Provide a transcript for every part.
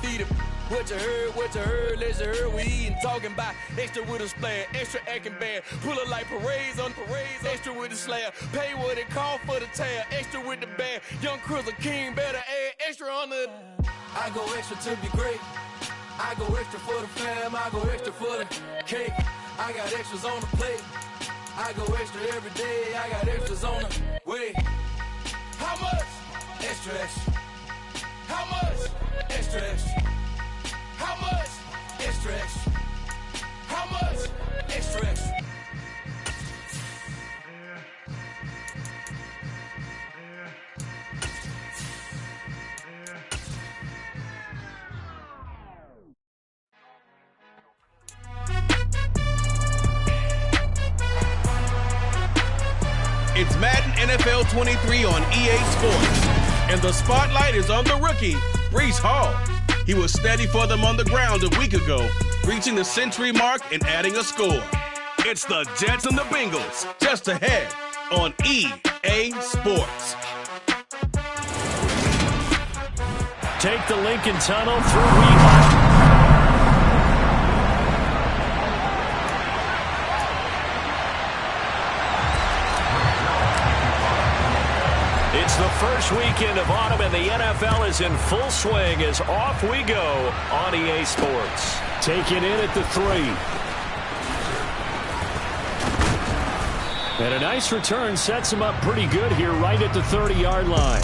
feed him. What you heard, let's hear we eatin'. Talking about extra with a splash, extra acting bad. Pull it like parades on parades, extra with the slab. Pay what it call for the tab, extra with the bag. Young Cruiser King better add extra on the. I go extra to be great. I go extra for the fam, I go extra for the cake. I got extras on the plate. I go extra every day, I got extras on the way. How much? Extra, extra. How much? Extra, extra. How much? Extra, extra. How much? Extra, extra. It's Madden NFL 23 on EA Sports, and the spotlight is on the rookie, Breece Hall. He was steady for them on the ground a week ago, reaching the century mark and adding a score. It's the Jets and the Bengals, just ahead on EA Sports. Take the Lincoln Tunnel through Weehawken. It's the first weekend of autumn, and the NFL is in full swing as off we go on EA Sports. Taking in at the 3. And a nice return sets him up pretty good here right at the 30-yard line.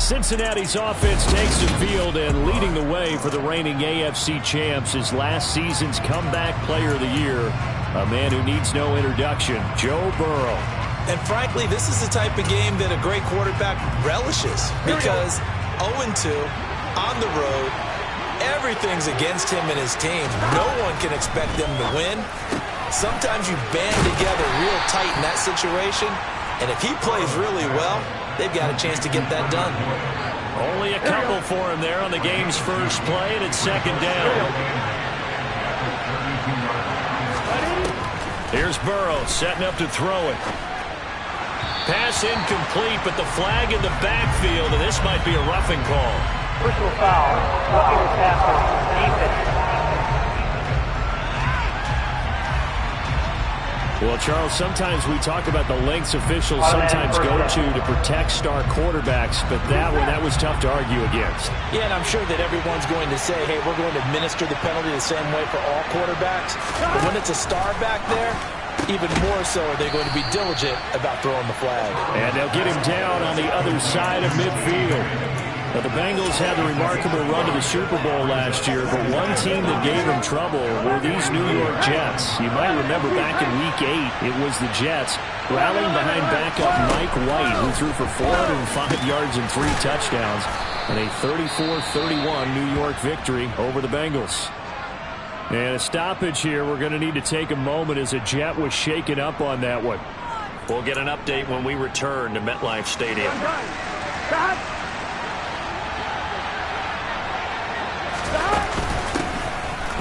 Cincinnati's offense takes the field, and leading the way for the reigning AFC champs is last season's comeback player of the year, a man who needs no introduction, Joe Burrow. And frankly, this is the type of game that a great quarterback relishes, because 0-2 on the road, everything's against him and his team. No one can expect them to win. Sometimes you band together real tight in that situation, and if he plays really well, they've got a chance to get that done. Only a couple for him there on the game's first play, and it's second down. Here's Burrow setting up to throw it. Pass incomplete, but the flag in the backfield, and this might be a roughing call. Personal foul. Looking to tackle. Defense. Well, Charles, sometimes we talk about the lengths officials sometimes go to protect star quarterbacks, but that was tough to argue against. Yeah, and I'm sure that everyone's going to say, hey, we're going to administer the penalty the same way for all quarterbacks. But when it's a star back there, even more so are they going to be diligent about throwing the flag. And they'll get him down on the other side of midfield. Now, the Bengals had the remarkable run to the Super Bowl last year, but one team that gave them trouble were these New York Jets. You might remember back in Week 8, it was the Jets rallying behind backup Mike White, who threw for 405 yards and 3 touchdowns, and a 34-31 New York victory over the Bengals. And a stoppage here. We're going to need to take a moment as a Jet was shaken up on that one. We'll get an update when we return to MetLife Stadium.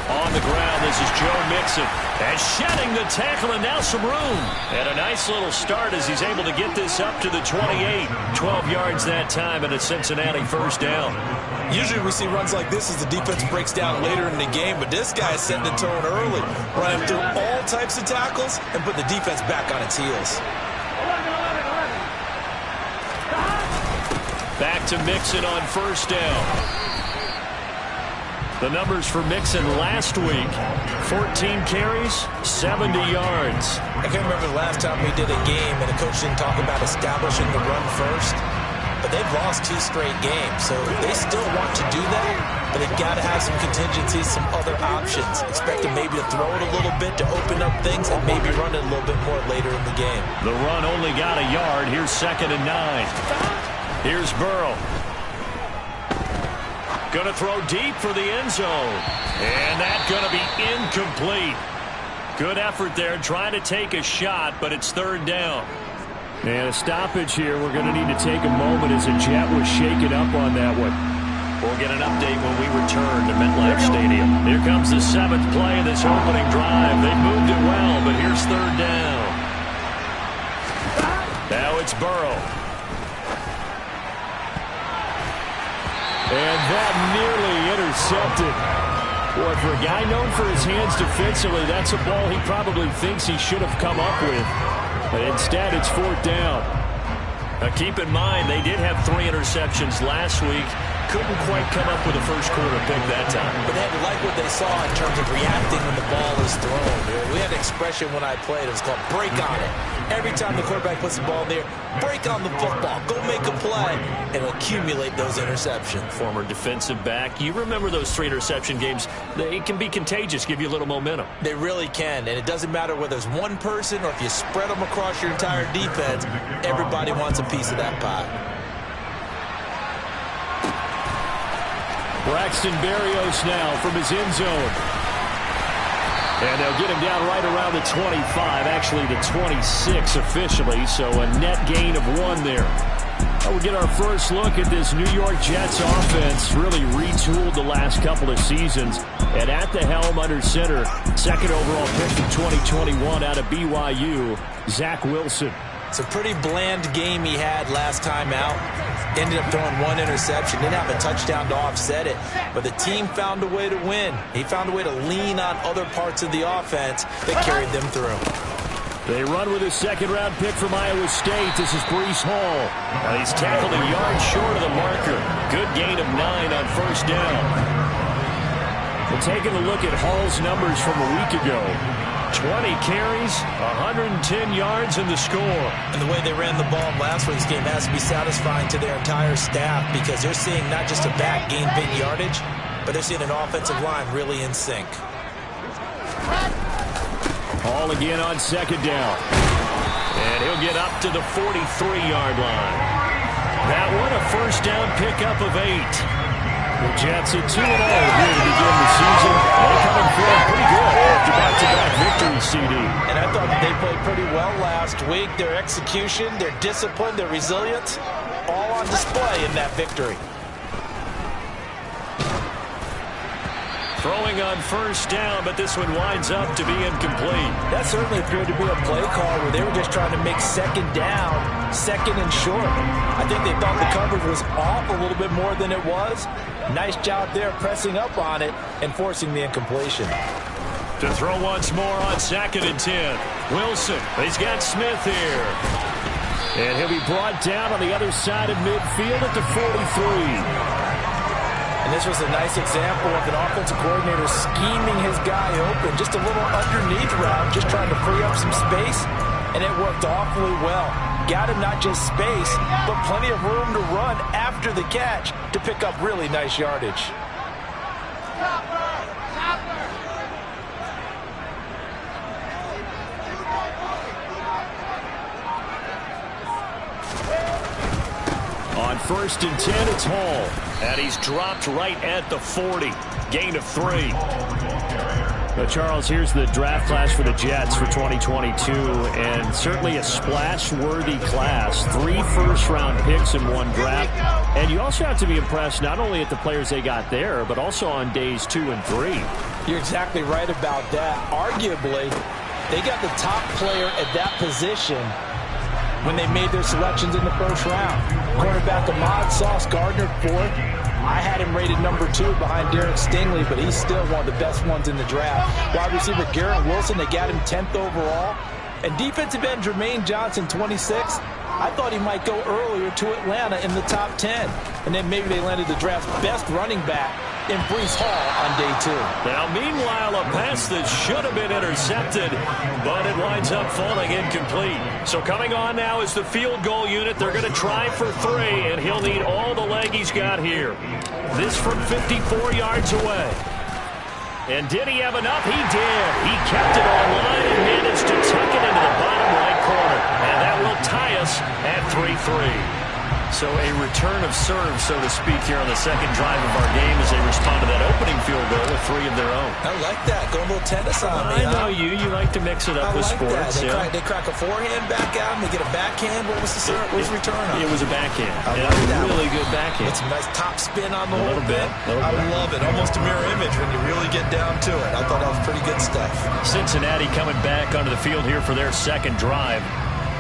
On the ground, this is Joe Mixon. And shedding the tackle, and now some room. And a nice little start as he's able to get this up to the 28. 12 yards that time, and a Cincinnati first down. Usually we see runs like this as the defense breaks down later in the game, but this guy is setting the tone early, running through all types of tackles and put the defense back on its heels. Back to Mixon on first down. The numbers for Mixon last week, 14 carries, 70 yards. I can't remember the last time we did a game and a coach didn't talk about establishing the run first. But they've lost 2 straight games, so they still want to do that, but they've got to have some contingencies, some other options. Expect them maybe to throw it a little bit to open up things and maybe run it a little bit more later in the game. The run only got a yard. Here's 2nd and 9. Here's Burrow. Going to throw deep for the end zone. And that's going to be incomplete. Good effort there trying to take a shot, but it's 3rd down. And a stoppage here. We're going to need to take a moment as a Jet was shaken up on that one. We'll get an update when we return to MetLife Stadium. Here comes the 7th play of this opening drive. They moved it well, but here's 3rd down. Now it's Burrow. And that nearly intercepted. Boy, for a guy known for his hands defensively, that's a ball he probably thinks he should have come up with. But instead, it's 4th down. Now, keep in mind, they did have 3 interceptions last week. Couldn't quite come up with a first quarter pick that time. But they had to like what they saw in terms of reacting when the ball is thrown. We had an expression when I played. It was called break on it. Every time the quarterback puts the ball in there, break on the football. Go make a play and accumulate those interceptions. Former defensive back. You remember those 3 interception games. They can be contagious, give you a little momentum. They really can, and it doesn't matter whether it's one person or if you spread them across your entire defense. Everybody wants a piece of that pie. Braxton Berrios now from his end zone. And they'll get him down right around the 25, actually the 26 officially, so a net gain of 1 there. We'll get our first look at this New York Jets offense, really retooled the last couple of seasons. And at the helm under center, 2nd overall pick of 2021 out of BYU, Zach Wilson. It's a pretty bland game he had last time out. Ended up throwing 1 interception. Didn't have a touchdown to offset it. But the team found a way to win. He found a way to lean on other parts of the offense that carried them through. They run with a 2nd-round pick from Iowa State. This is Breece Hall. He's tackled a yard short of the marker. Good gain of 9 on 1st down. We're taking a look at Hall's numbers from a week ago. 20 carries, 110 yards in the score. And the way they ran the ball last week's game has to be satisfying to their entire staff because they're seeing not just a back gain big yardage, but they're seeing an offensive line really in sync. Hall again on 2nd down. And he'll get up to the 43-yard line. That one a 1st down pickup of 8. The Jets at 2-0 here to begin the season. They're coming forward pretty good after back-to-back victories, CD. And I thought that they played pretty well last week. Their execution, their discipline, their resilience, all on display in that victory. Throwing on 1st down, but this one winds up to be incomplete. That certainly appeared to be a play call where they were just trying to make 2nd down, 2nd and short. I think they thought the coverage was off a little bit more than it was. Nice job there pressing up on it and forcing the incompletion. To throw once more on 2nd and 10. Wilson, he's got Smith here. And he'll be brought down on the other side of midfield at the 43. And this was a nice example of an offensive coordinator scheming his guy open. Just a little underneath route, just trying to free up some space. And it worked awfully well. Got him not just space, but plenty of room to run after the catch to pick up really nice yardage. On 1st and 10, it's Hall. And he's dropped right at the 40. Gain of 3. Now, Charles, here's the draft class for the Jets for 2022, and certainly a splash-worthy class. 3 first-round picks in 1 draft. And you also have to be impressed not only at the players they got there, but also on days 2 and 3. You're exactly right about that. Arguably, they got the top player at that position when they made their selections in the 1st round. Cornerback Ahmad Sauce Gardner, 4th. I had him rated number 2 behind Derek Stingley, but he's still one of the best ones in the draft. Wide receiver Garrett Wilson, they got him 10th overall. And defensive end Jermaine Johnson, 26. I thought he might go earlier to Atlanta in the top 10. And then maybe they landed the draft's best running back in Breece Hall on day 2. Now, meanwhile, a pass that should have been intercepted, but it winds up falling incomplete. So coming on now is the field goal unit. They're going to try for 3, and he'll need all the leg he's got here. This from 54 yards away. And did he have enough? He did. He kept it on line and managed to tuck it into the bottom right corner. And that will tie us at 3-3. So a return of serve, so to speak, here on the 2nd drive of our game as they respond to that opening field goal with 3 of their own. I like that. Going a little tennis on me. I know you. You like to mix it up with sports. They crack a forehand back out and they get a backhand. What was the serve? What was the return on? It was a backhand. I like that. Really good backhand. With some nice top spin on the whole bit. I love it. Almost a mirror image when you really get down to it. I thought that was pretty good stuff. Cincinnati coming back onto the field here for their 2nd drive.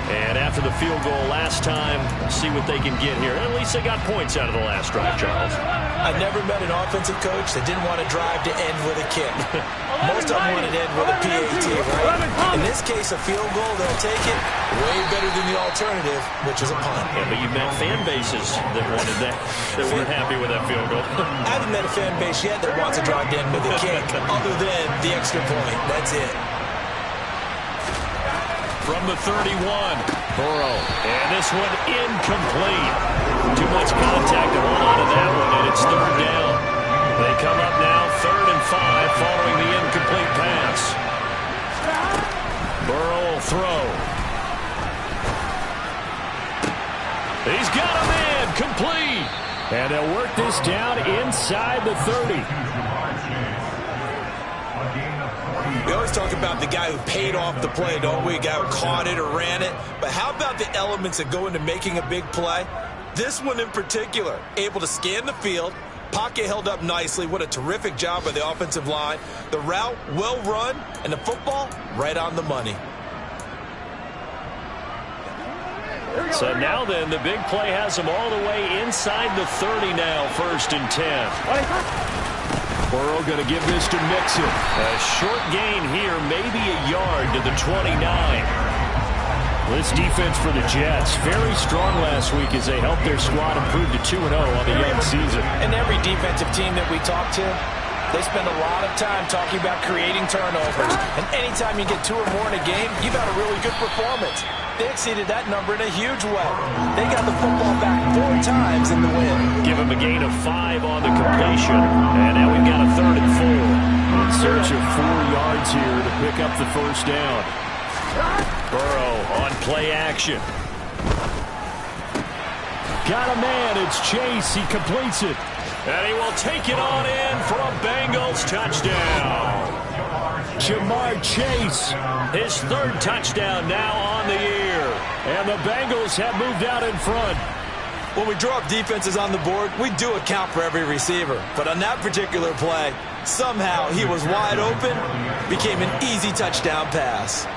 And after the field goal last time, see what they can get here. At least they got points out of the last drive, Charles. I never met an offensive coach that didn't want to drive to end with a kick. Most of them want to end with a PAT, right? In this case, a field goal, they'll take it. Way better than the alternative, which is a punt. Yeah, but you met fan bases that wanted that weren't happy with that field goal. I haven't met a fan base yet that wants to drive to end with a kick, other than the extra point. That's it. From the 31, Burrow. And this one incomplete. Too much contact to hold on to that one, and it's third down. They come up now 3rd and 5 following the incomplete pass. Burrow will throw. He's got a man, complete. And they'll work this down inside the 30. We always talk about the guy who paid off the play, don't we? A guy who caught it or ran it. But how about the elements that go into making a big play? This one in particular, able to scan the field, pocket held up nicely. What a terrific job by the offensive line. The route, well run, and the football, right on the money. So now then, the big play has them all the way inside the 30 now, 1st and 10. Burrow going to give this to Mixon. A short gain here, maybe a yard to the 29. This defense for the Jets, very strong last week as they helped their squad improve to 2-0 on the young season. And every defensive team that we talk to, they spend a lot of time talking about creating turnovers. And anytime you get 2 or more in a game, you've had a really good performance. They exceeded that number in a huge way. They got the football back 4 times in the win. Give him a gain of 5 on the completion. And now we've got a 3rd and 4. In search of 4 yards here to pick up the 1st down. Burrow on play action. Got a man. It's Chase. He completes it. And he will take it on in for a Bengals touchdown. Jamar Chase, his 3rd touchdown now on the year. And the Bengals have moved out in front. When we draw up defenses on the board, we do account for every receiver. But on that particular play, somehow he was wide open, became an easy touchdown pass.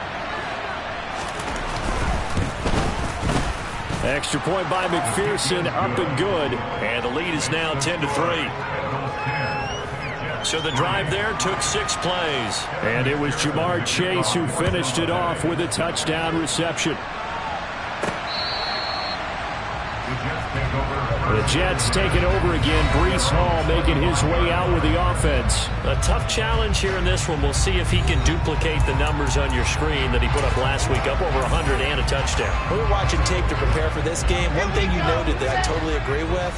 Extra point by McPherson, up and good. And the lead is now 10-3. So the drive there took 6 plays. And it was Jamar Chase who finished it off with a touchdown reception. The Jets taking over again. Breece Hall making his way out with the offense. A tough challenge here in this one. We'll see if he can duplicate the numbers on your screen that he put up last week, up over 100 and a touchdown. We were watching tape to prepare for this game. One thing you noted that I totally agree with,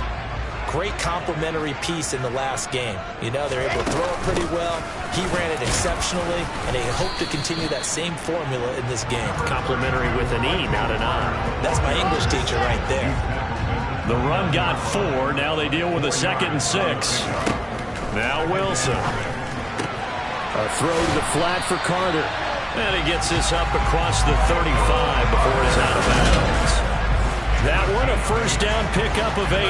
great complementary piece in the last game. You know, they're able to throw it pretty well. He ran it exceptionally, and they hope to continue that same formula in this game. Complimentary with an E, not an I. That's my English teacher right there. The run got 4. Now they deal with a 2nd and 6. Now Wilson. A throw to the flat for Carter. And he gets this up across the 35 before he's out of bounds. That one a 1st down pickup of 8.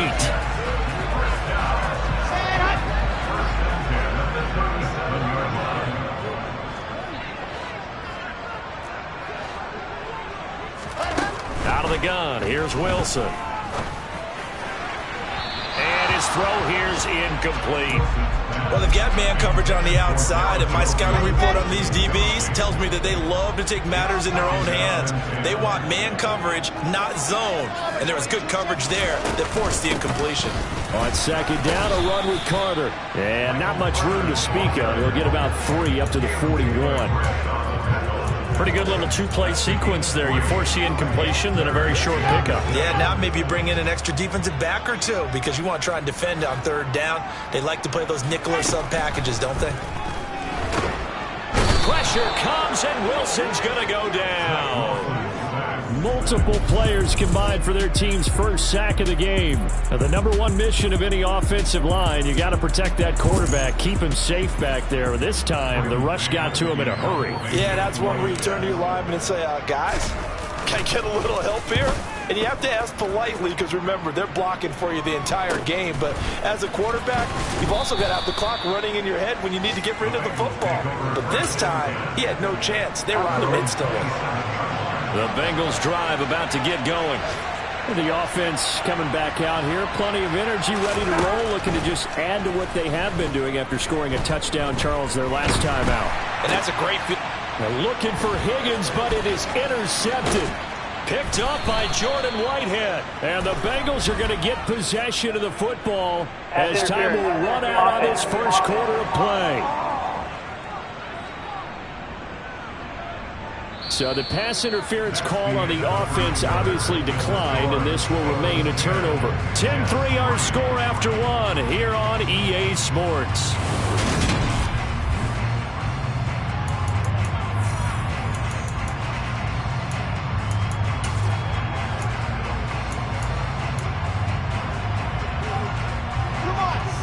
Out of the gun, here's Wilson. And his throw here's incomplete. Well, they've got man coverage on the outside, and my scouting report on these DBs tells me that they love to take matters in their own hands. They want man coverage, not zone. And there was good coverage there that forced the incompletion. On 2nd down, a run with Carter. And not much room to speak of. He'll get about 3 up to the 41. Pretty good little 2-play sequence there. You force the incompletion, then a very short pickup. Yeah, now maybe you bring in an extra defensive back or 2 because you want to try and defend on 3rd down. They like to play those nickel or sub packages, don't they? Pressure comes, and Wilson's going to go down. Multiple players combined for their team's 1st sack of the game. Now, the #1 mission of any offensive line, you got to protect that quarterback, keep him safe back there. This time, the rush got to him in a hurry. Yeah, that's one where you turn to your lineman and say, guys, can I get a little help here? And you have to ask politely because, remember, they're blocking for you the entire game. But as a quarterback, you've also got to have the clock running in your head when you need to get rid of the football. But this time, he had no chance. They were on him instantly. The Bengals drive about to get going. The offense coming back out here. Plenty of energy, ready to roll, looking to just add to what they have been doing after scoring a touchdown, Charles, their last time out. And that's a great field. They're looking for Higgins, but it is intercepted. Picked up by Jordan Whitehead. And the Bengals are going to get possession of the football as time will run out on this first quarter of play. So the pass interference call on the offense obviously declined, and this will remain a turnover. 10-3 our score after one here on EA Sports.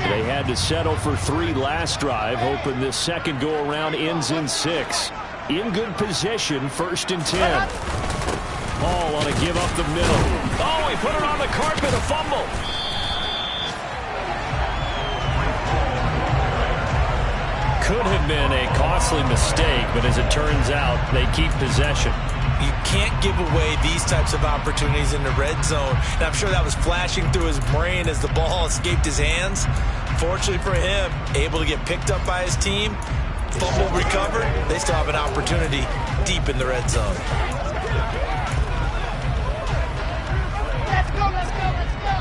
They had to settle for 3 last drive, hoping this second go-around ends in 6. In good position, 1st and 10. Ball on a give up the middle. Oh, he put it on the carpet, a fumble. Could have been a costly mistake, but as it turns out, they keep possession. You can't give away these types of opportunities in the red zone. And I'm sure that was flashing through his brain as the ball escaped his hands. Fortunately for him, able to get picked up by his team, fumble recovered. They still have an opportunity deep in the red zone. Let's go, let's go, let's go.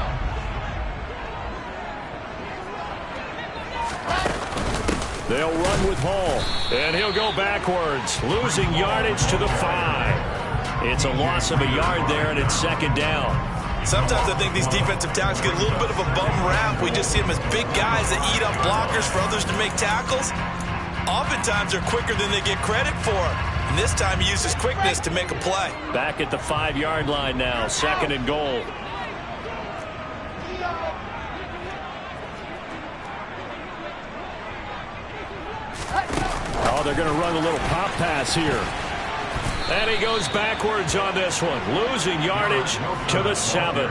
They'll run with Hall, and he'll go backwards, losing yardage to the 5. It's a loss of a yard there, and it's 2nd down. Sometimes I think these defensive tackles get a little bit of a bum rap. We just see them as big guys that eat up blockers for others to make tackles. Oftentimes they're quicker than they get credit for. And this time he uses quickness to make a play. Back at the 5-yard line now, 2nd and goal. Oh, they're going to run a little pop pass here. And he goes backwards on this one, losing yardage to the 7.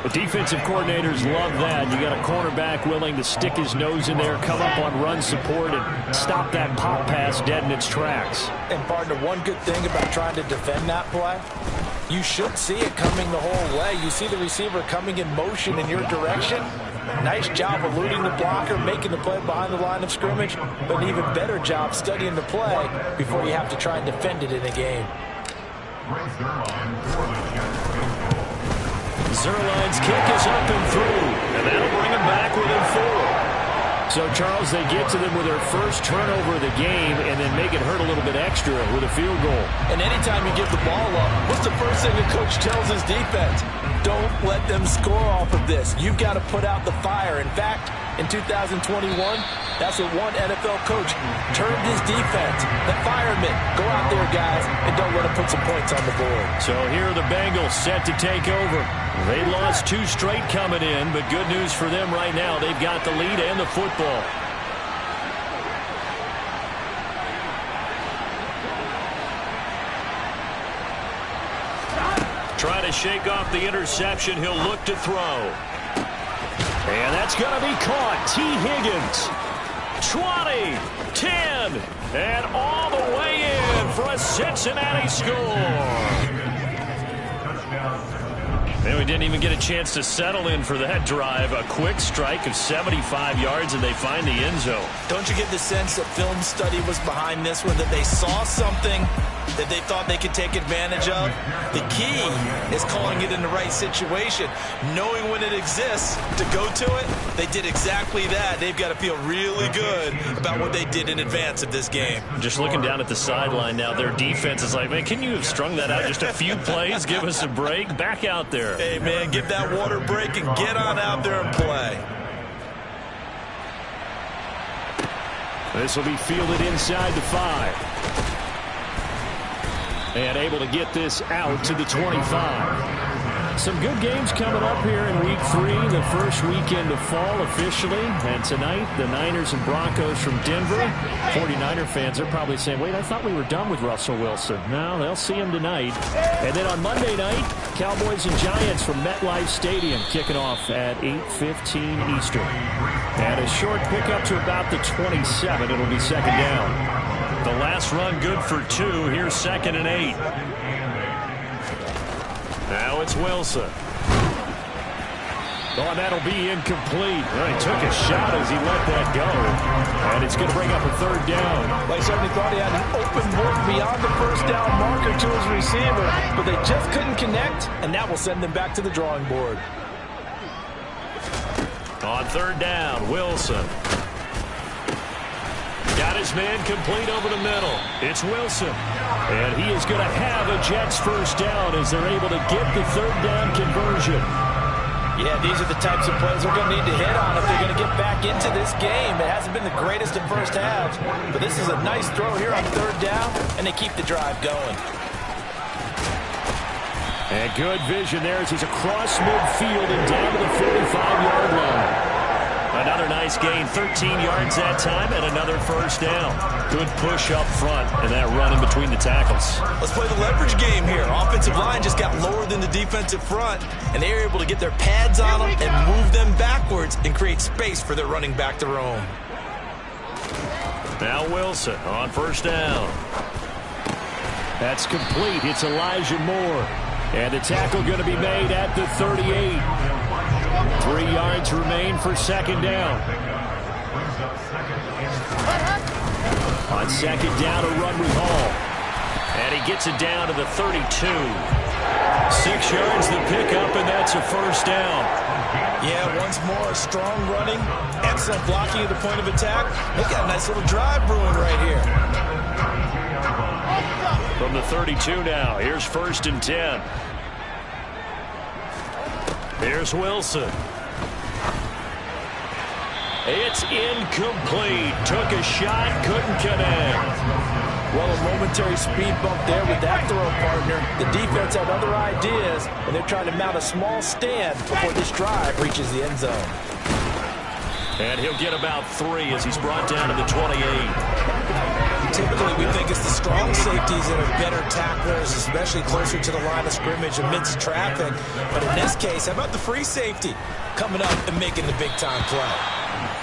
The defensive coordinators love that. You got a cornerback willing to stick his nose in there, come up on run support, and stop that pop pass dead in its tracks. And, partner, one good thing about trying to defend that play, you should see it coming the whole way. You see the receiver coming in motion in your direction. Nice job eluding the blocker, making the play behind the line of scrimmage, but an even better job studying the play before you have to try and defend it in a game. Zerline's kick is up and through, and that'll bring him back within 4. So, Charles, they get to them with their first turnover of the game and then make it hurt a little bit extra with a field goal. And anytime you give the ball up, what's the first thing a coach tells his defense? Don't let them score off of this. You've got to put out the fire. In fact, in 2021, that's what one NFL coach termed his defense. The firemen. Go out there, guys, and don't let them put some points on the board. So here are the Bengals set to take over. They lost 2 straight coming in, but good news for them right now. They've got the lead and the football. Trying to shake off the interception. He'll look to throw. And that's going to be caught. T. Higgins. 20, 10, and all the way in for a Cincinnati score. And we didn't even get a chance to settle in for that drive. A quick strike of 75 yards, and they find the end zone. Don't you get the sense that film study was behind this one, that they saw something that they thought they could take advantage of? The key is calling it in the right situation, knowing when it exists to go to it. They did exactly that. They've got to feel really good about what they did in advance of this game. Just looking down at the sideline now, their defense is like, man, can you have strung that out just a few plays? Give us a break. Back out there. Hey, man, give that water break and get on out there and play. This will be fielded inside the 5. And able to get this out to the 25. Some good games coming up here in Week 3, the first weekend of fall officially. And tonight, the Niners and Broncos from Denver. 49er fans are probably saying, wait, I thought we were done with Russell Wilson. No, they'll see him tonight. And then on Monday night, Cowboys and Giants from MetLife Stadium kicking off at 8:15 Eastern. And a short pickup to about the 27. It'll be 2nd down. The last run good for 2. Here's 2nd and 8. Now it's Wilson. Oh, and that'll be incomplete. Well, he took a shot as he let that go. And it's going to bring up a 3rd down. They certainly thought he had an open look beyond the first down marker to his receiver, but they just couldn't connect, and that will send them back to the drawing board. On 3rd down, Wilson. Got his man complete over the middle. It's Wilson. And he is going to have a Jets 1st down as they're able to get the 3rd down conversion. Yeah, these are the types of plays they're going to need to hit on if they're going to get back into this game. It hasn't been the greatest in first halves, but this is a nice throw here on 3rd down, and they keep the drive going. And good vision there as he's across midfield and down to the 45-yard line. Another nice gain, 13 yards that time, and another 1st down. Good push up front, and that run in between the tackles. Let's play the leverage game here. Offensive line just got lower than the defensive front, and they were able to get their pads on them and move them backwards and create space for their running back to roam. Now Wilson on 1st down. That's complete. It's Elijah Moore. And the tackle going to be made at the 38. 3 yards remain for 2nd down. On 2nd down, a run with Hall. And he gets it down to the 32. 6 yards the pickup, and that's a 1st down. Yeah, once more, strong running, excellent blocking at the point of attack. They got a nice little drive brewing right here. From the 32 now, here's 1st and 10. Here's Wilson. It's incomplete. Took a shot, couldn't connect. Well, a momentary speed bump there with that throw, partner. The defense had other ideas, and they're trying to mount a small stand before this drive reaches the end zone. And he'll get about 3 as he's brought down to the 28. Typically, we think it's the strong safeties that are better tacklers, especially closer to the line of scrimmage amidst traffic. But in this case, how about the free safety coming up and making the big-time play?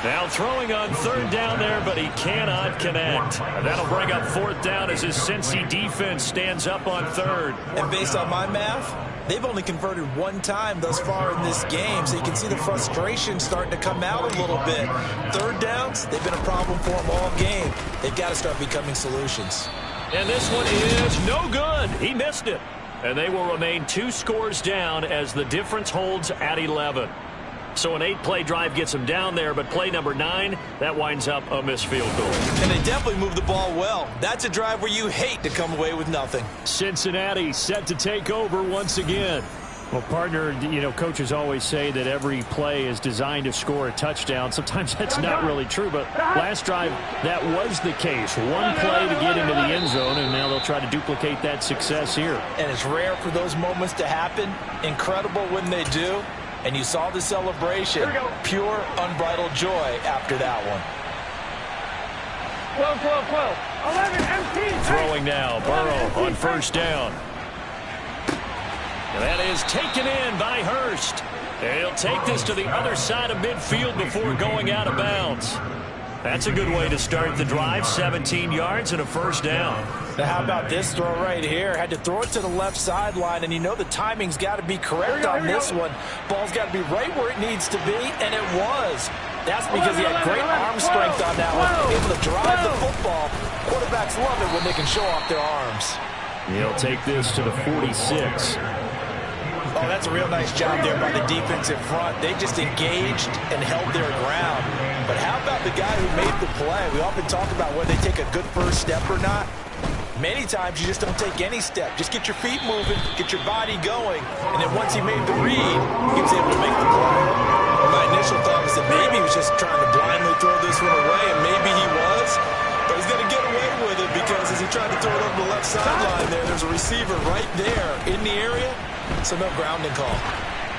Now throwing on 3rd down there, but he cannot connect. And that'll bring up 4th down as his Cincy defense stands up on 3rd. And based on my math, they've only converted 1 time thus far in this game, so you can see the frustration starting to come out a little bit. 3rd downs, they've been a problem for them all game. They've got to start becoming solutions. And this one is no good. He missed it. And they will remain 2 scores down as the difference holds at 11. So an 8-play drive gets him down there, but play number 9, that winds up a missed field goal. And they definitely moved the ball well. That's a drive where you hate to come away with nothing. Cincinnati set to take over once again. Well, partner, you know, coaches always say that every play is designed to score a touchdown. Sometimes that's not really true, but last drive, that was the case. 1 play to get into the end zone, and now they'll try to duplicate that success here. And it's rare for those moments to happen. Incredible when they do. And you saw the celebration. Pure, unbridled joy after that one. 12, 11, MT. Throwing now, Burrow on 1st down. And that is taken in by Hurst. And he'll take this to the other side of midfield before going out of bounds. That's a good way to start the drive. 17 yards and a 1st down. Now, how about this throw right here? Had to throw it to the left sideline, and you know the timing's got to be correct on this one. Ball's got to be right where it needs to be, and it was. That's because he had great arm strength on that one, able to drive the football. Quarterbacks love it when they can show off their arms. He'll take this to the 46. Oh, that's a real nice job there by the defensive front. They just engaged and held their ground. But how about the guy who made the play? We often talk about whether they take a good first step or not. Many times you just don't take any step. Just get your feet moving, get your body going, and then once he made the read, he was able to make the play. Well, my initial thought was that maybe he was just trying to blindly throw this one away, and maybe he was. But he's going to get away with it because as he tried to throw it over the left sideline there's a receiver right there in the area, so no grounding call.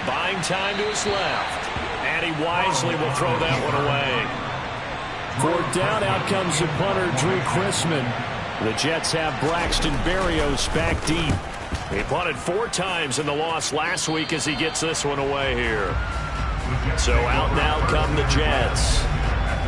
Buying time to his left. And he wisely will throw that one away. 4th down, out comes the punter, Drew Chrisman. The Jets have Braxton Berrios back deep. He punted 4 times in the loss last week as he gets this one away here. So out now come the Jets.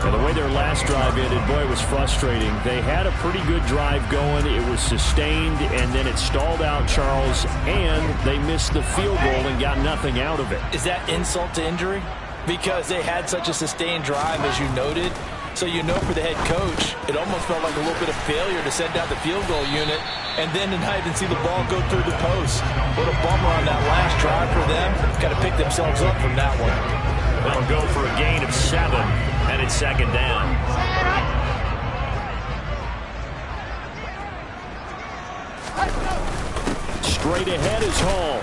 And the way their last drive ended, boy, it was frustrating. They had a pretty good drive going. It was sustained, and then it stalled out, Charles, and they missed the field goal and got nothing out of it. Is that insult to injury? Because they had such a sustained drive, as you noted. So you know for the head coach, it almost felt like a little bit of failure to send out the field goal unit and then to not even see the ball go through the post. What a bummer on that last drive for them. Got to pick themselves up from that one. They'll go for a gain of 7, and it's second down. Straight ahead is Hall.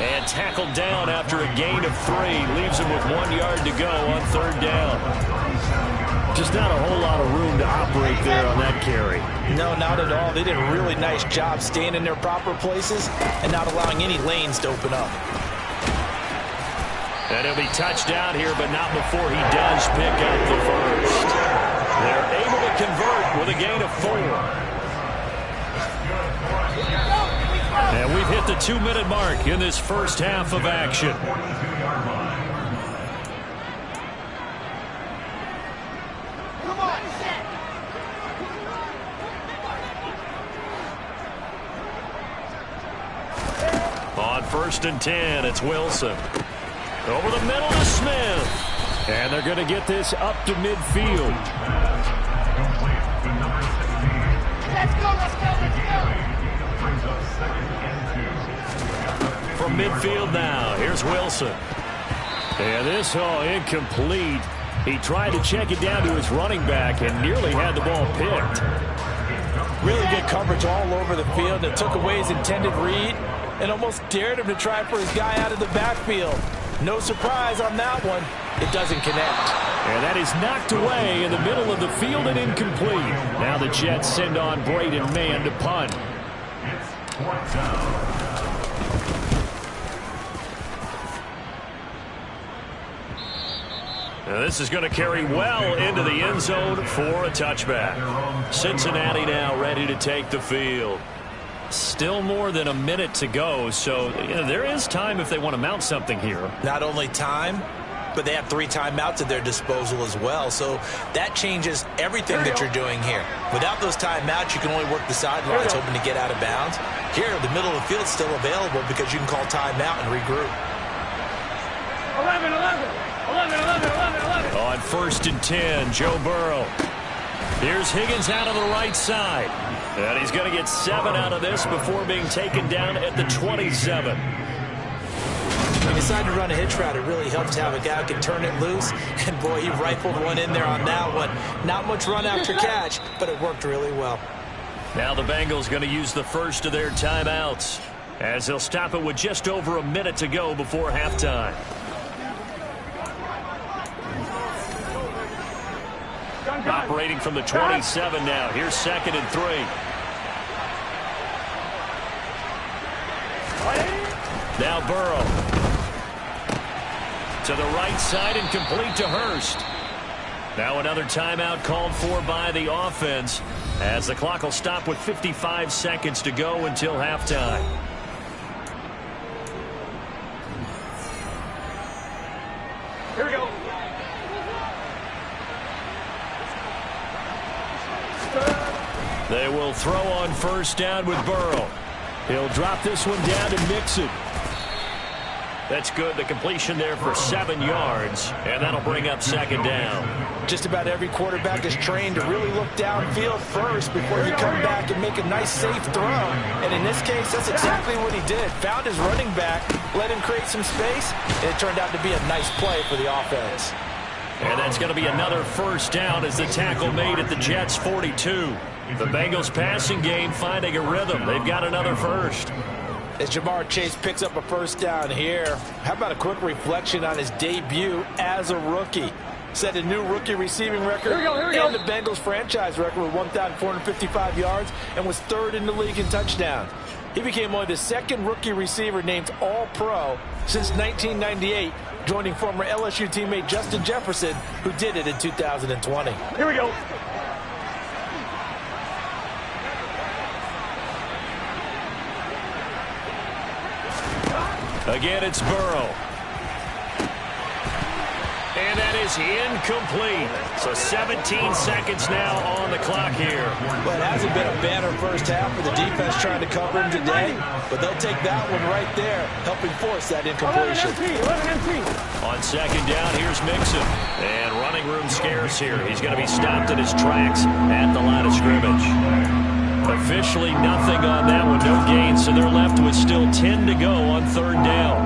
And tackled down after a gain of 3. Leaves him with 1 yard to go on third down. Just not a whole lot of room to operate there on that carry. No, not at all. They did a really nice job staying in their proper places and not allowing any lanes to open up. And he'll be touched down here, but not before he does pick up the first. They're able to convert with a gain of 4. And we've hit the 2-minute mark in this first half of action. On 1st and 10, it's Wilson. Over the middle to Smith. And they're going to get this up to midfield. Let's go, let's go, let's go. From midfield now, here's Wilson. And this, incomplete. He tried to check it down to his running back and nearly had the ball picked. Really good coverage all over the field. It took away his intended read and almost dared him to try for his guy out of the backfield. No surprise on that one. It doesn't connect. And that is knocked away in the middle of the field and incomplete. Now the Jets send on Braden Mann to punt. Now this is going to carry well into the end zone for a touchback. Cincinnati now ready to take the field. Still more than a minute to go, so there is time if they want to mount something here. Not only time, but they have 3 timeouts at their disposal as well, so that changes everything that you're doing here. Without those timeouts, you can only work the sidelines hoping to get out of bounds. Here, the middle of the field is still available because you can call timeout and regroup. 11. On 1st and 10, Joe Burrow. Here's Higgins out on the right side. And he's going to get 7 out of this before being taken down at the 27. When you decide to run a hitch route, it really helps to have a guy who can turn it loose. And, boy, he rifled one in there on that one. Not much run after catch, but it worked really well. Now the Bengals going to use the first of their timeouts as they'll stop it with just over a minute to go before halftime. Operating from the 27 now. Here's 2nd and 3. Now Burrow. To the right side and complete to Hurst. Now another timeout called for by the offense as the clock will stop with 55 seconds to go until halftime. Here we go. They will throw on 1st down with Burrow. He'll drop this one down to Mixon. That's good. The completion there for 7 yards, and that'll bring up 2nd down. Just about every quarterback is trained to really look downfield first before you come back and make a nice, safe throw. And in this case, that's exactly what he did. Found his running back, let him create some space, and it turned out to be a nice play for the offense. And that's going to be another 1st down as the tackle made at the Jets' 42. The Bengals passing game finding a rhythm. They've got another first. As Jamar Chase picks up a 1st down here, how about a quick reflection on his debut as a rookie? Set a new rookie receiving record and the Bengals franchise record with 1,455 yards and was 3rd in the league in touchdowns. He became only the 2nd rookie receiver named All-Pro since 1998, joining former LSU teammate Justin Jefferson, who did it in 2020. Here we go. Again, it's Burrow. And that is incomplete. So 17 seconds now on the clock here. Well, it hasn't been a banner first half for the defense trying to cover him today, but they'll take that one right there, helping force that incompletion. 11 On second down, here's Mixon. And running room scarce here. He's going to be stopped in his tracks at the line of scrimmage. Officially nothing on that one, no gain, so they're left with still 10 to go on third down.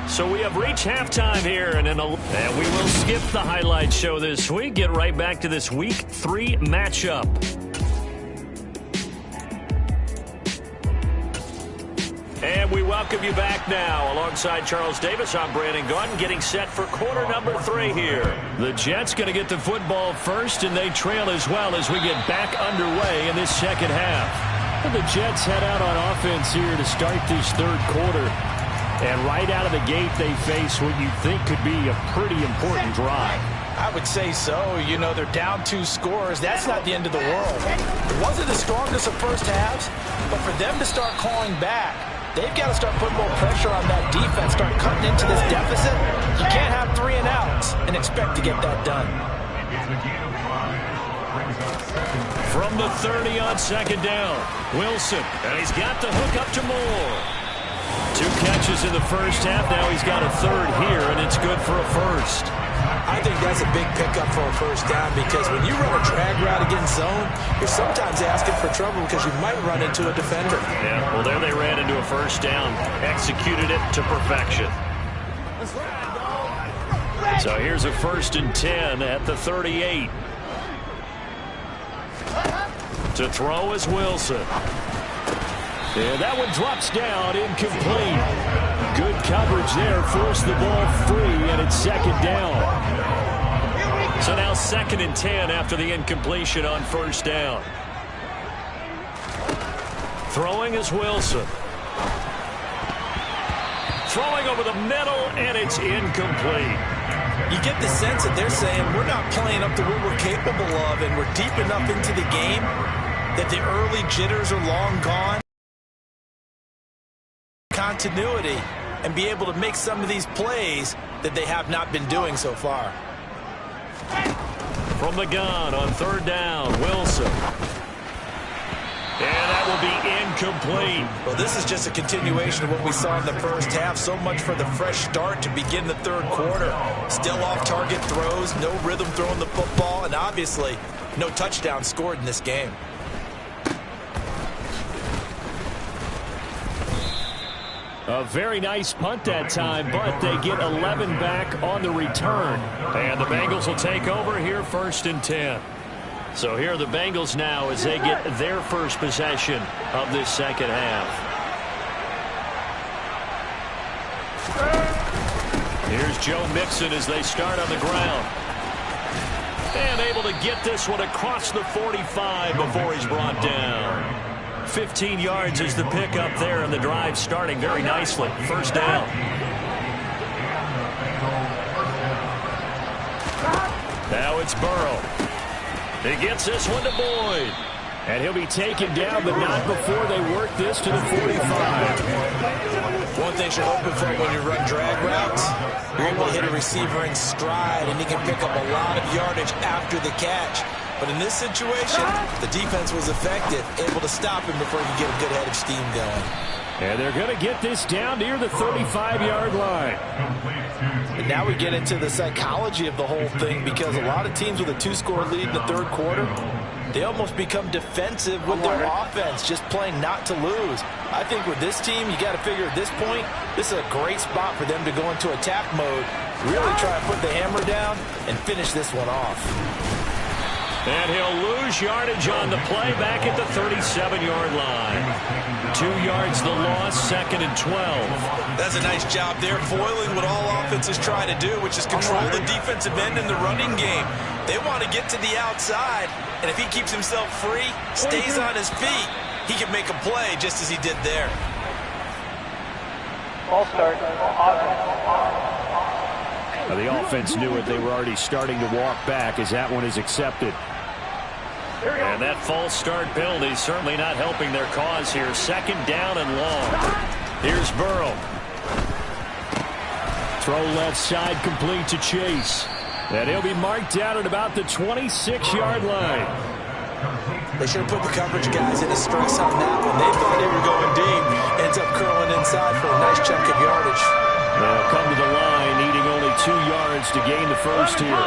So we have reached halftime here, and we will skip the highlight show this week. Get right back to this Week 3 matchup. And we welcome you back now. Alongside Charles Davis, I'm Brandon Gaudin, getting set for quarter number 3 here. The Jets going to get the football first, and they trail as well as we get back underway in this second half. And the Jets head out on offense here to start this third quarter. And right out of the gate, they face what you think could be a pretty important drive. I would say so. You know, they're down 2 scores. That's not the end of the world. It wasn't the strongest of first halves, but for them to start clawing back, they've got to start putting more pressure on that defense, start cutting into this deficit. You can't have 3 and outs and expect to get that done. From the 30 on second down, Wilson, and he's got the hook up to Moore. 2 catches in the first half. Now he's got a third here, and it's good for a first. I think that's a big pickup for a first down because when you run a drag route against zone, you're sometimes asking for trouble because you might run into a defender. Yeah, well, there they ran into a first down, executed it to perfection. So here's a 1st and 10 at the 38. To throw is Wilson. And that one drops down, incomplete. Good coverage there, forced the ball free, and it's second down. So now 2nd and 10 after the incompletion on first down. Throwing is Wilson. Throwing over the middle, and it's incomplete. You get the sense that they're saying we're not playing up to what we're capable of, and we're deep enough into the game that the early jitters are long gone. Continuity and be able to make some of these plays that they have not been doing so far. From the gun on third down, Wilson. And that will be incomplete. Well, this is just a continuation of what we saw in the first half. So much for the fresh start to begin the third quarter. Still off-target throws, no rhythm throwing the football, and obviously no touchdown scored in this game. A very nice punt that time, but they get 11 back on the return. And the Bengals will take over here 1st and 10. So here are the Bengals now as they get their first possession of this second half. Here's Joe Mixon as they start on the ground. And able to get this one across the 45 before he's brought down. 15 yards is the pickup there, and the drive starting very nicely. First down. Now it's Burrow. He gets this one to Boyd. And he'll be taken down, but not before they work this to the 45. One thing you're hoping for when you run drag routes, you're able to hit a receiver in stride, and he can pick up a lot of yardage after the catch. But in this situation, the defense was effective, able to stop him before he could get a good head of steam going. And they're going to get this down near the 35-yard line. And now we get into the psychology of the whole thing, because a lot of teams with a 2-score lead in the third quarter, they almost become defensive with their offense, just playing not to lose. I think with this team, you got to figure at this point, this is a great spot for them to go into attack mode, really try to put the hammer down and finish this one off. And he'll lose yardage on the play back at the 37-yard line. 2 yards the loss, 2nd and 12. That's a nice job there, foiling what all offenses try to do, which is control the defensive end in the running game. They want to get to the outside, and if he keeps himself free, stays on his feet, he can make a play just as he did there. All start. The offense knew it. They were already starting to walk back as that one is accepted. And that false start penalty certainly not helping their cause here. 2nd down and long. Here's Burrow. Throw left side complete to Chase. And he'll be marked down at about the 26-yard line. They should have put the coverage guys into stress on that one. They thought they were going deep. Ends up curling inside for a nice chunk of yardage. They'll come to the line, needing only 2 yards to gain the first here.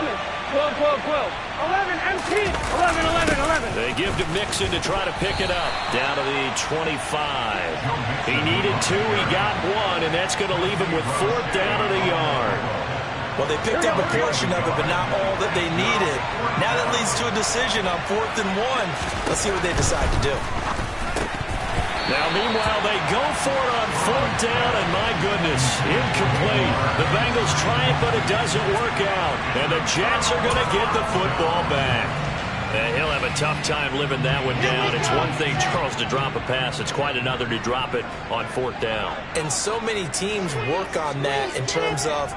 12, 12, 12. 11, empty. 11, 11, 11. They give to Mixon to try to pick it up. Down to the 25. He needed 2, he got 1, and that's going to leave him with 4th down at a yard. Well, they picked up a portion of it, but not all that they needed. Now that leads to a decision on 4th and 1. Let's see what they decide to do. Now, meanwhile, they go for it on 4th down, and my goodness, incomplete. The Bengals try it, but it doesn't work out. And the Jets are going to get the football back. And he'll have a tough time living that one down. It's one thing, Charles, to drop a pass. It's quite another to drop it on 4th down. And so many teams work on that in terms of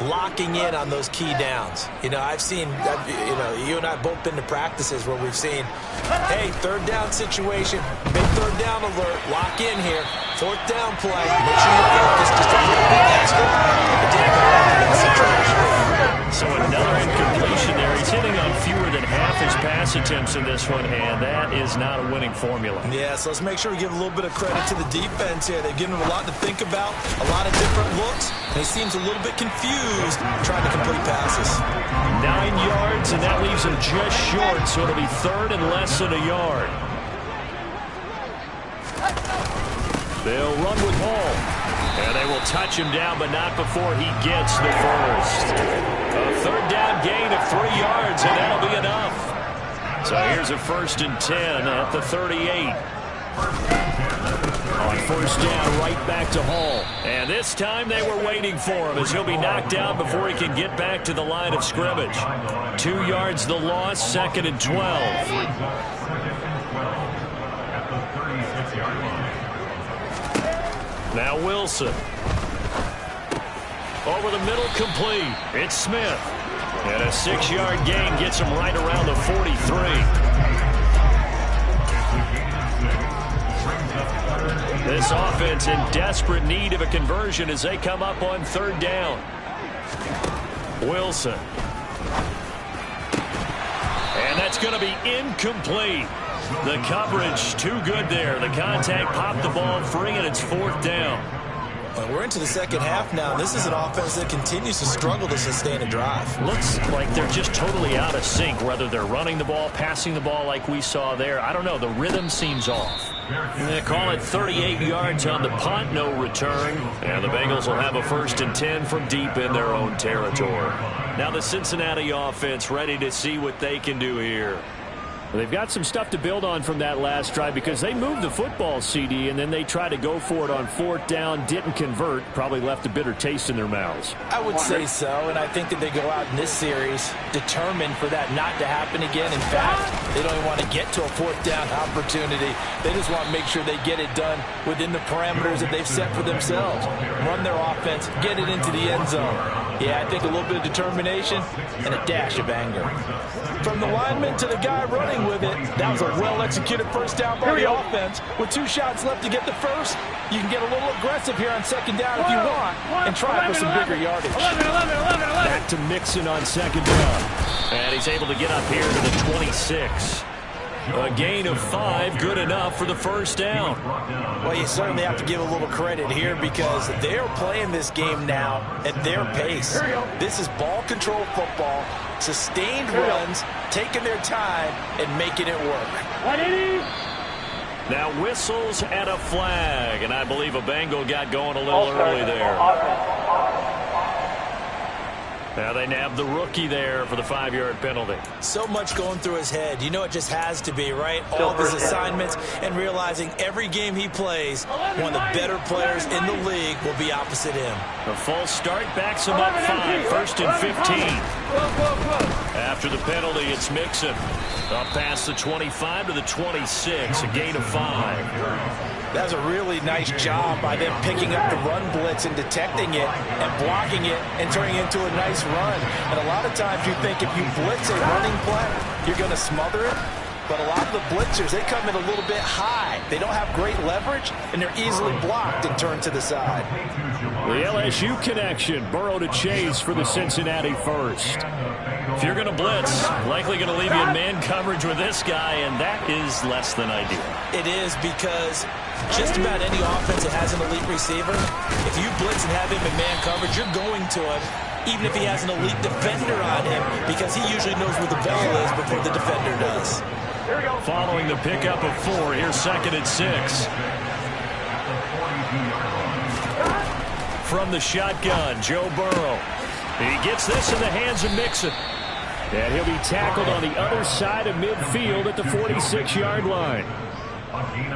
locking in on those key downs. You know, you and I have both been to practices where we've seen, hey, 3rd down situation, big 3rd down alert, lock in here, 4th down play, make sure you focus just a little bit extra. So another incompletion there. He's hitting on fewer than half his pass attempts in this one, and that is not a winning formula. Yeah, so let's make sure we give a little bit of credit to the defense here. They've given him a lot to think about, a lot of different looks, and he seems a little bit confused trying to complete passes. 9 yards, and that leaves him just short, so it'll be 3rd and less than a yard. They'll run with Hall. And they will touch him down, but not before he gets the first. A 3rd down gain of 3 yards, and that'll be enough. So here's a 1st and 10 at the 38. On 1st down, right back to Hall. And this time they were waiting for him as he'll be knocked down before he can get back to the line of scrimmage. 2 yards the loss, 2nd and 12. Now Wilson. Over the middle, complete. It's Smith. And a 6-yard gain gets him right around the 43. This offense in desperate need of a conversion as they come up on 3rd down. Wilson. And that's going to be incomplete. The coverage too good there. The contact popped the ball free, and it's 4th down. Well, we're into the 2nd half now. This is an offense that continues to struggle to sustain a drive. Looks like they're just totally out of sync, whether they're running the ball, passing the ball like we saw there. I don't know. The rhythm seems off. They call it 38 yards on the punt, no return. And the Bengals will have a 1st and 10 from deep in their own territory. Now the Cincinnati offense ready to see what they can do here. They've got some stuff to build on from that last drive because they moved the football, CD, and then they tried to go for it on 4th down, didn't convert, probably left a bitter taste in their mouths. I would say so, and I think that they go out in this series determined for that not to happen again. In fact, they don't even want to get to a 4th down opportunity. They just want to make sure they get it done within the parameters that they've set for themselves. Run their offense, get it into the end zone. Yeah, I think a little bit of determination and a dash of anger. From the lineman to the guy running with it, that was a well-executed 1st down by the offense. With 2 shots left to get the first, you can get a little aggressive here on 2nd down if you want and try for some bigger yardage. 11. Back to Mixon on 2nd down. And he's able to get up here to the 26. A gain of 5, good enough for the 1st down. Well, you certainly have to give a little credit here because they're playing this game now at their pace. This is ball control football, sustained runs, taking their time and making it work. Now whistles and a flag, and I believe a Bengal got going a little early there. Now they nabbed the rookie there for the 5-yard penalty. So much going through his head. You know it just has to be, right? All of his assignments and realizing every game he plays, one of the better players in the league will be opposite him. A false start backs him up 5, 1st and 15. After the penalty, it's Mixon. Up past the 25 to the 26, a gain of 5. That was a really nice job by them picking up the run blitz and detecting it and blocking it and turning it into a nice run. And a lot of times you think if you blitz a running play, you're going to smother it. but a lot of the blitzers, they come in a little bit high. They don't have great leverage, and they're easily blocked and turned to the side. The LSU connection. Burrow to Chase for the Cincinnati first. If you're going to blitz, likely going to leave you in man coverage with this guy, and that is less than ideal. It is, because just about any offense that has an elite receiver, if you blitz and have him in man coverage, you're going to him, even if he has an elite defender on him, because he usually knows where the ball is before the defender does. Following the pickup of 4, here's 2nd and 6. From the shotgun, Joe Burrow. He gets this in the hands of Mixon. And he'll be tackled on the other side of midfield at the 46-yard line.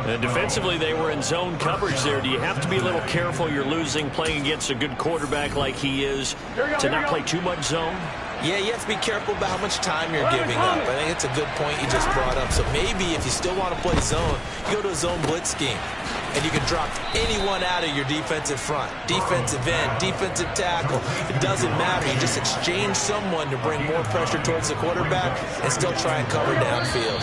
And defensively, they were in zone coverage there. Do you have to be a little careful? You're losing playing against a good quarterback like he is to not play too much zone? Yeah, you have to be careful about how much time you're giving up. I think it's a good point you just brought up. So maybe if you still want to play zone, you go to a zone blitz scheme. And you can drop anyone out of your defensive front. Defensive end, defensive tackle. It doesn't matter. You just exchange someone to bring more pressure towards the quarterback and still try and cover downfield.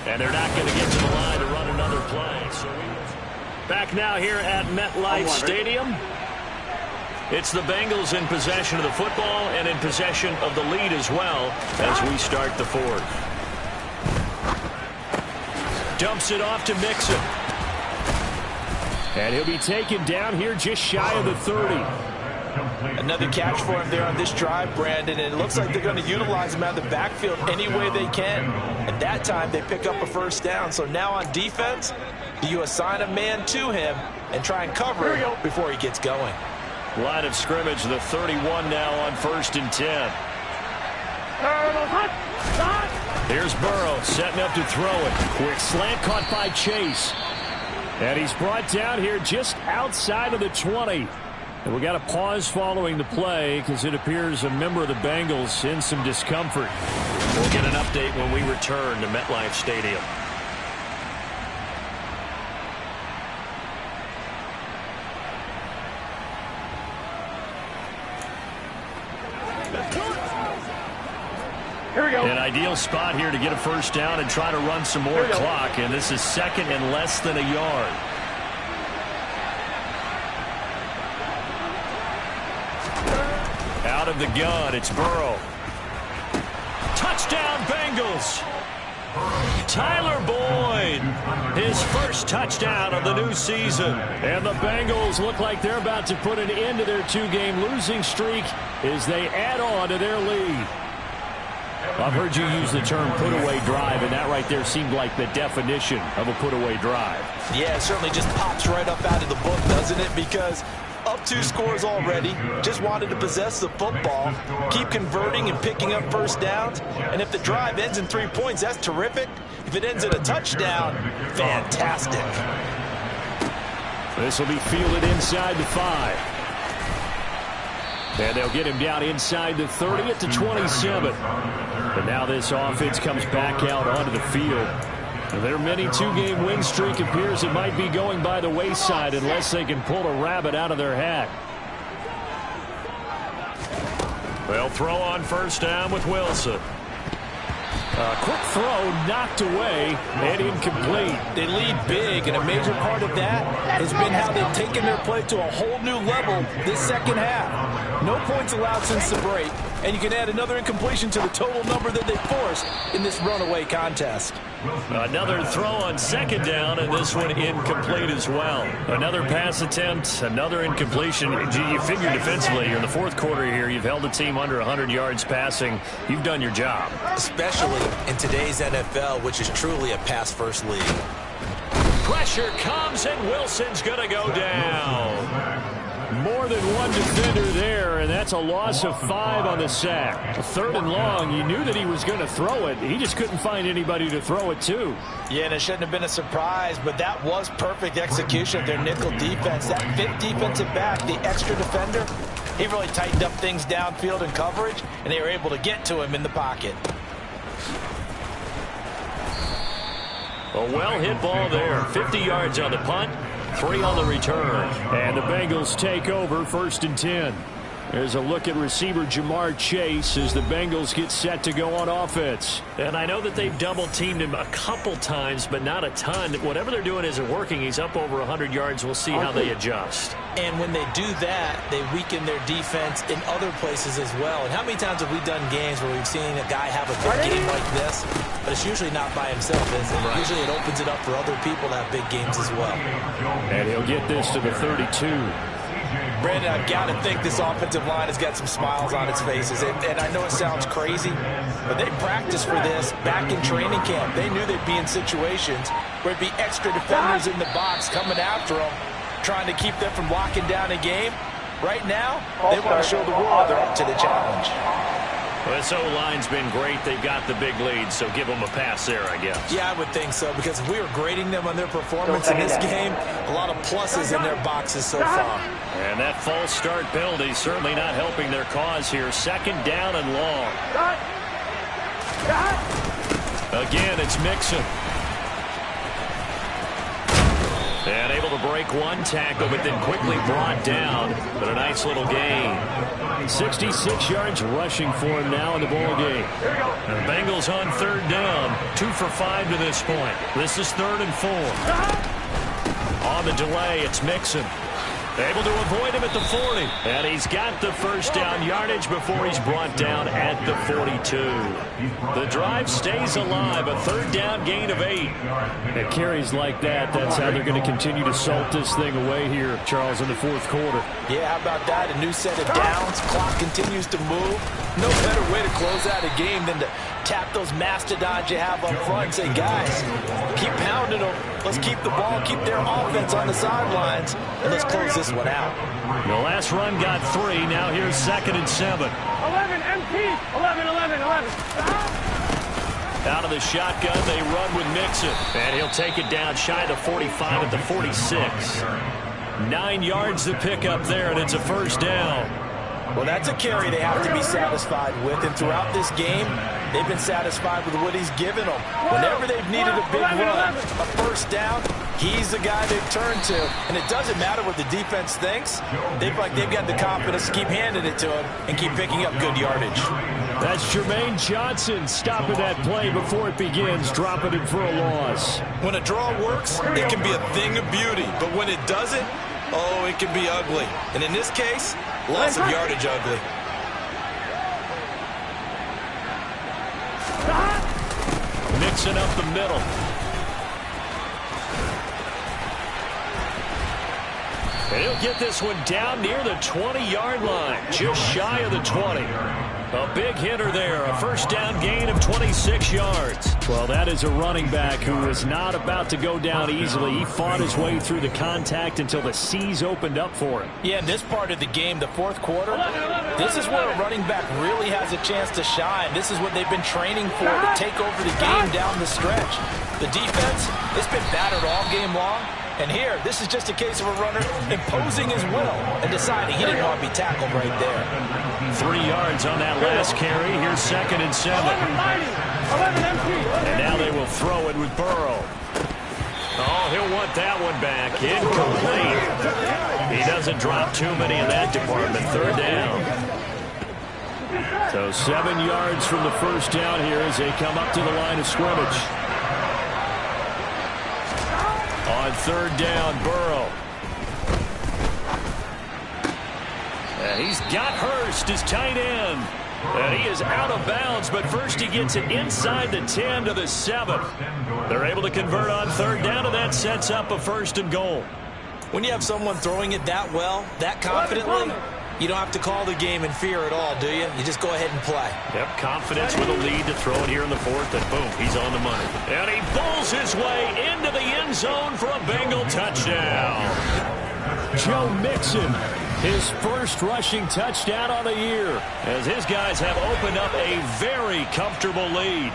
And they're not going to get to the line to run another play. So back now here at MetLife Stadium. It's the Bengals in possession of the football and in possession of the lead as well as we start the fourth. Dumps it off to Mixon. And he'll be taken down here just shy of the 30. Another catch for him there on this drive, Brandon, and it looks like they're going to utilize him out of the backfield any way they can. At that time, they pick up a first down. So now on defense, do you assign a man to him and try and cover him before he gets going? Line of scrimmage, the 31 now on 1st and 10. Here's Burrow setting up to throw it. Quick slant caught by Chase. And he's brought down here just outside of the 20. And we got a pause following the play because it appears a member of the Bengals in some discomfort. We'll get an update when we return to MetLife Stadium. Here we go. An ideal spot here to get a first down and try to run some more clock. And this is 2nd and less than a yard. Out of the gun, it's Burrow. Touchdown, Bengals. Tyler Boyd, his first touchdown of the new season. And the Bengals look like they're about to put an end to their 2-game losing streak as they add on to their lead. I've heard you use the term put-away drive, and that right there seemed like the definition of a put-away drive. Yeah, it certainly just pops right up out of the book, doesn't it? Because up 2 scores already, just wanted to possess the football, keep converting and picking up first downs. And if the drive ends in 3 points, that's terrific. If it ends in a touchdown, fantastic. This will be fielded inside the 5. And they'll get him down inside the 30 at the 27. And now this offense comes back out onto the field. Their mini 2-game win streak appears it might be going by the wayside unless they can pull a rabbit out of their hat. They'll throw on first down with Wilson. A quick throw knocked away and incomplete. They lead big, and a major part of that has been how they've taken their play to a whole new level this second half. No points allowed since the break, and you can add another incompletion to the total number that they forced in this runaway contest. Another throw on 2nd down, and this one incomplete as well. Another pass attempt, another incompletion. You figure defensively, you're in the 4th quarter here. You've held the team under 100 yards passing. You've done your job. Especially in today's NFL, which is truly a pass-first league. Pressure comes, and Wilson's going to go down. More than one defender there, and that's a loss of 5 on the sack. 3rd and long, you knew that he was going to throw it. He just couldn't find anybody to throw it to. Yeah, and it shouldn't have been a surprise, but that was perfect execution of their nickel defense. That 5th defensive back, the extra defender, he really tightened up things downfield in coverage, and they were able to get to him in the pocket. A well-hit ball there. 50 yards on the punt, 3 on the return. And the Bengals take over 1st and 10. There's a look at receiver Jamar Chase as the Bengals get set to go on offense. And I know that they've double-teamed him a couple times, but not a ton. Whatever they're doing isn't working. He's up over 100 yards. We'll see how they adjust. And when they do that, they weaken their defense in other places as well. And how many times have we done games where we've seen a guy have a big game like this, but it's usually not by himself, is it? Right. Usually it opens it up for other people to have big games as well. And he'll get this to the 32. Brandon, I've got to think this offensive line has got some smiles on its faces. And I know it sounds crazy, but they practiced for this back in training camp. They knew they'd be in situations where it'd be extra defenders in the box coming after them, trying to keep them from locking down a game. Right now, they want to show the world they're up to the challenge. Well, this O-line's been great. They've got the big lead, so give them a pass there, I guess. Yeah, I would think so, because if we were grading them on their performance in this game, a lot of pluses in their boxes so far. And that false start penalty certainly not helping their cause here. 2nd down and long. Again, it's Mixon. And able to break one tackle, but then quickly brought down. But a nice little gain. 66 yards rushing for him now in the ball game. And the Bengals on 3rd down. 2 for 5 to this point. This is 3rd and 4. On the delay, it's Mixon. Able to avoid him at the 40. And he's got the first down yardage before he's brought down at the 42. The drive stays alive. A 3rd down gain of 8. At carries like that, that's how they're going to continue to salt this thing away here, Charles, in the 4th quarter. Yeah, how about that? A new set of downs. Clock continues to move. No better way to close out a game than to tap those mastodons you have up front and say, guys, keep pounding them. Let's keep the ball, keep their offense on the sidelines, and let's close this one out. The last run got 3. Now here's 2nd and 7. 11, MT. 11. Out of the shotgun, they run with Mixon. And he'll take it down shy of the 45 at the 46. 9 yards to pick up there, and it's a 1st down. Well, that's a carry they have to be satisfied with, and throughout this game, they've been satisfied with what he's given them. Whenever they've needed a big run, a 1st down, he's the guy they've turned to. And it doesn't matter what the defense thinks. They've got the confidence to keep handing it to him and keep picking up good yardage. That's Jermaine Johnson stopping that play before it begins, dropping it for a loss. When a draw works, it can be a thing of beauty. But when it doesn't, oh, it can be ugly. And in this case, loss of yardage ugly. Mixing up the middle. And he'll get this one down near the 20-yard line, just shy of the 20. A big hitter there, a 1st down gain of 26 yards. Well, that is a running back who is not about to go down easily. He fought his way through the contact until the seas opened up for him. Yeah, in this part of the game, the 4th quarter, this is where a running back really has a chance to shine. This is what they've been training for, to take over the game down the stretch. The defense, it's been battered all game long. And here, this is just a case of a runner imposing his will and deciding he didn't want to be tackled right there. 3 yards on that last carry. Here's 2nd and 7. And now they will throw it with Burrow. Oh, he'll want that one back. Incomplete. He doesn't drop too many in that department. 3rd down. So 7 yards from the 1st down here as they come up to the line of scrimmage. On 3rd down, Burrow. And he's got Hurst, his tight end. And he is out of bounds, but first he gets it inside the 10 to the 7. They're able to convert on 3rd down, and that sets up a 1st and goal. When you have someone throwing it that well, that confidently, you don't have to call the game in fear at all, do you? You just go ahead and play. Yep, confidence with a lead to throw it here in the 4th, and boom, he's on the money. And he bowls his way into the end zone for a Bengal touchdown. Joe Mixon, his 1st rushing touchdown on the year, as his guys have opened up a very comfortable lead.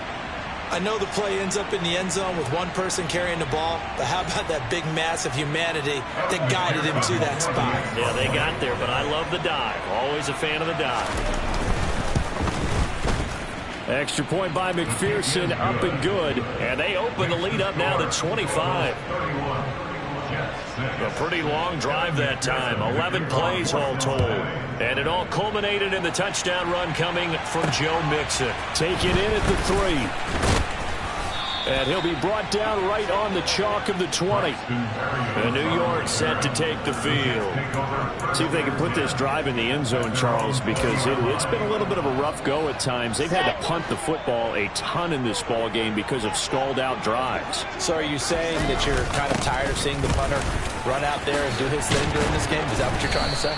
I know the play ends up in the end zone with one person carrying the ball, but how about that big mass of humanity that guided him to that spot? Yeah, they got there, but I love the dive. Always a fan of the dive. Extra point by McPherson, up and good. And they open the lead up now to 25. A pretty long drive that time. 11 plays all told. And it all culminated in the touchdown run coming from Joe Mixon. Take it in at the 3. And he'll be brought down right on the chalk of the 20. And New York set to take the field. See if they can put this drive in the end zone, Charles, because it's been a little bit of a rough go at times. They've had to punt the football a ton in this ball game because of stalled-out drives. So are you saying that you're kind of tired of seeing the punter run out there and do his thing during this game? Is that what you're trying to say?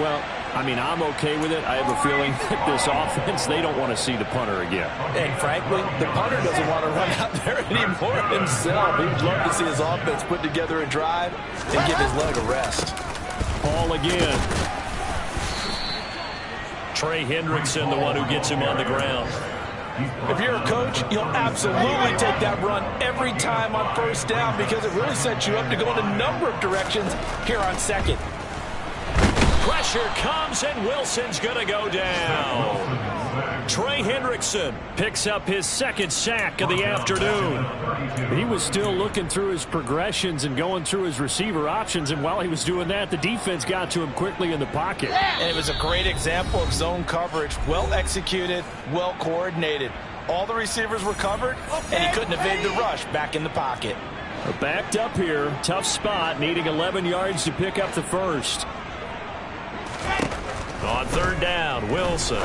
Well, I mean, I'm okay with it. I have a feeling that this offense, they don't want to see the punter again. And frankly, the punter doesn't want to run out there anymore himself. He'd love to see his offense put together a drive and give his leg a rest. Ball again. Trey Hendrickson, the one who gets him on the ground. If you're a coach, you'll absolutely take that run every time on first down because it really sets you up to go in a number of directions here on second. Pressure comes, and Wilson's going to go down. Trey Hendrickson picks up his second sack of the afternoon. He was still looking through his progressions and going through his receiver options, and while he was doing that, the defense got to him quickly in the pocket. And it was a great example of zone coverage. Well executed, well coordinated. All the receivers were covered, and he couldn't evade the rush back in the pocket. Backed up here, tough spot, needing 11 yards to pick up the first. On third down, Wilson.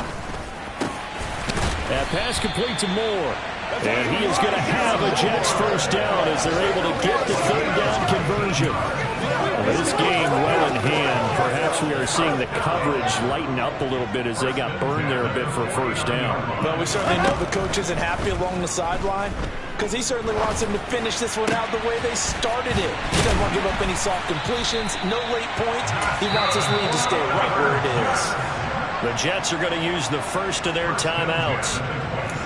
That pass complete to Moore. And he is going to have a Jets first down as they're able to get the third down conversion. Well, this game well in hand. Perhaps we are seeing the coverage lighten up a little bit as they got burned there a bit for a first down. But we certainly know the coach isn't happy along the sideline because he certainly wants them to finish this one out the way they started it. He doesn't want to give up any soft completions, no late points. He wants his lead to stay right where it is. The Jets are going to use the first of their timeouts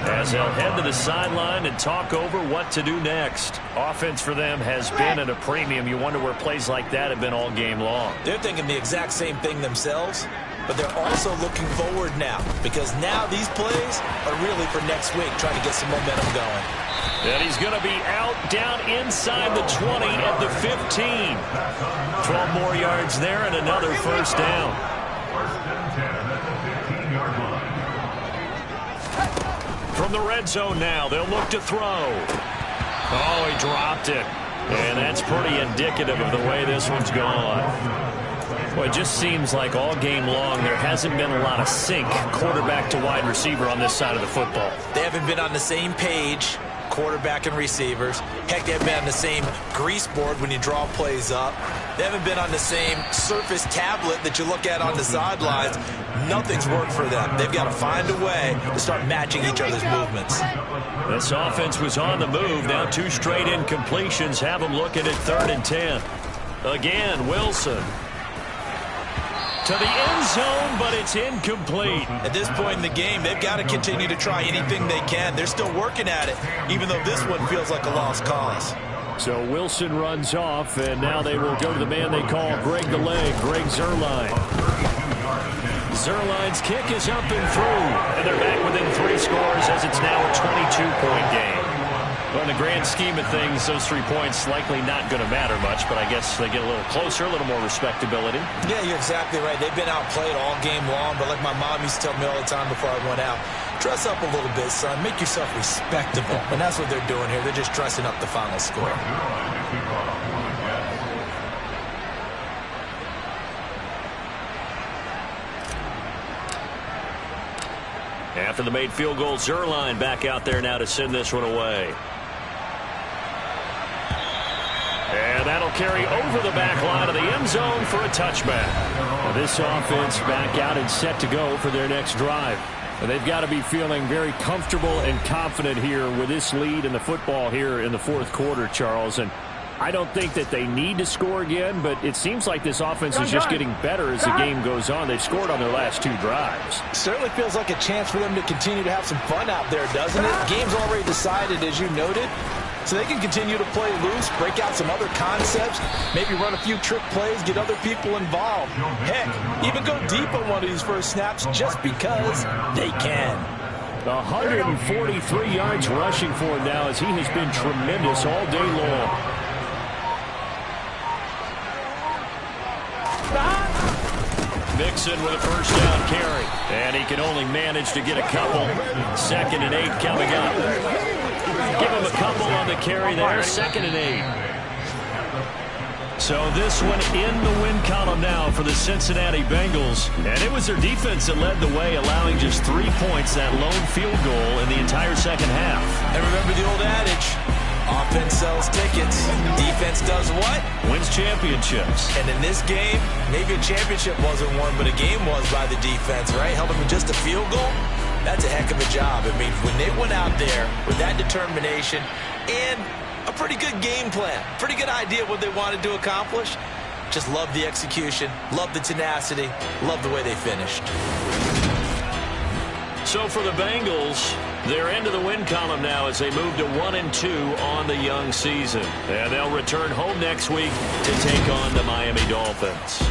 as they'll head to the sideline and talk over what to do next. Offense for them has been at a premium. You wonder where plays like that have been all game long. They're thinking the exact same thing themselves, but they're also looking forward now because now these plays are really for next week, trying to get some momentum going. And he's going to be out down inside the 20 at the 15. 12 more yards there and another first down. From the red zone now, they'll look to throw. Oh, he dropped it. And that's pretty indicative of the way this one's gone. Well, it just seems like all game long there hasn't been a lot of sync quarterback to wide receiver on this side of the football. They haven't been on the same page, quarterback and receivers. Heck, they haven't been on the same grease board when you draw plays up. They haven't been on the same surface tablet that you look at on the sidelines. Nothing's worked for them. They've got to find a way to start matching each other's movements. This offense was on the move. Now 2 straight incompletions have them looking at 3rd and 10. Again, Wilson. To the end zone, but it's incomplete. At this point in the game, they've got to continue to try anything they can. They're still working at it, even though this one feels like a lost cause. So Wilson runs off, and now they will go to the man they call Greg the Leg, Greg Zuerlein. Zuerlein's kick is up and through, and they're back within 3 scores as it's now a 22-point game. Well, in the grand scheme of things, those 3 points likely not going to matter much, but I guess they get a little closer, a little more respectability. Yeah, you're exactly right. They've been outplayed all game long, but like my mom used to tell me all the time before I went out, dress up a little bit, son. Make yourself respectable. And that's what they're doing here. They're just dressing up the final score. After the made field goal, Zuerlein back out there now to send this one away. And that'll carry over the back line of the end zone for a touchback. Well, this offense back out and set to go for their next drive. And they've got to be feeling very comfortable and confident here with this lead in the football here in the 4th quarter, Charles. And I don't think that they need to score again, but it seems like this offense is just getting better as the game goes on. They've scored on their last 2 drives. Certainly feels like a chance for them to continue to have some fun out there, doesn't it? Game's already decided, as you noted. So they can continue to play loose, break out some other concepts, maybe run a few trick plays, get other people involved. Heck, even go deep on one of these first snaps just because they can. 143 yards rushing for him now as he has been tremendous all day long. Mixon with a first down carry. And he can only manage to get a couple. 2nd and 8 coming up. Give him a couple on the carry there. 2nd and 8. So this one in the win column now for the Cincinnati Bengals. And it was their defense that led the way, allowing just 3 points, that lone field goal in the entire second half. And remember the old adage, offense sells tickets, defense does what? Wins championships. And in this game, maybe a championship wasn't won, but a game was by the defense, right? Held them with just a field goal. That's a heck of a job. I mean, when they went out there with that determination and a pretty good game plan, pretty good idea of what they wanted to accomplish. Just love the execution, love the tenacity, love the way they finished. So for the Bengals, they're into the win column now as they move to 1-2 on the young season. And they'll return home next week to take on the Miami Dolphins.